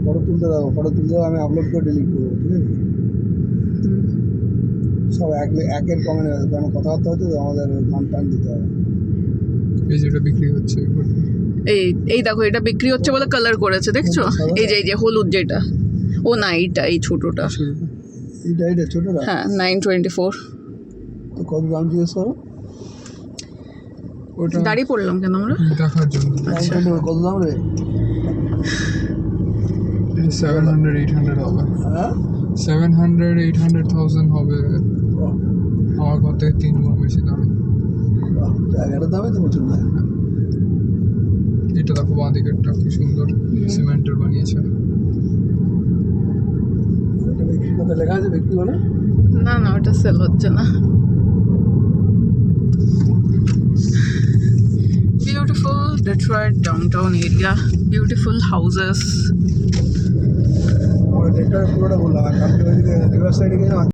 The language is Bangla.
ফটো তুলতে দাও, ফটো তুলতে দাও, আমি আপলোড করে ডিলিট করবো, ঠিক আছে? সব একের কমেন্ট আছে, কারণ কথাবার্তা হচ্ছে তো, আমাদের গান টান দিতে হবে। এই যেটা বিক্রি হচ্ছে এই দেখো, এটা বিক্রি হচ্ছে বলে কালার করেছে, দেখছো? এই যে হলুদ যেটা, ও না, এই ছোটটা। এইটা ছোটটা? হ্যাঁ, 924। তো কত দাম জিজ্ঞেস করো? ওটা দাঁড়িয়ে পড়লাম কেন আমরা? দেখার জন্য। কত দাম রে? 700-800 হবে। হ্যাঁ, 700-800,000 হবে। আমার ঘর থেকে 3 গুণ বেশি দামে। জায়গাটার দামে তো প্রচুর না। এটা দেখো, বাঁ দিকেরটা কি সুন্দর সিমেন্টের বানিয়েছে। এটা বিক্রি করতে লেখা আছে, বিক্রি করে? না, ওটা সেল হচ্ছে না। Beautiful Detroit downtown area, beautiful houses. পুরোটা বললাম, আর কালকে ওইদিকে রিভার সাইডে গেলাম।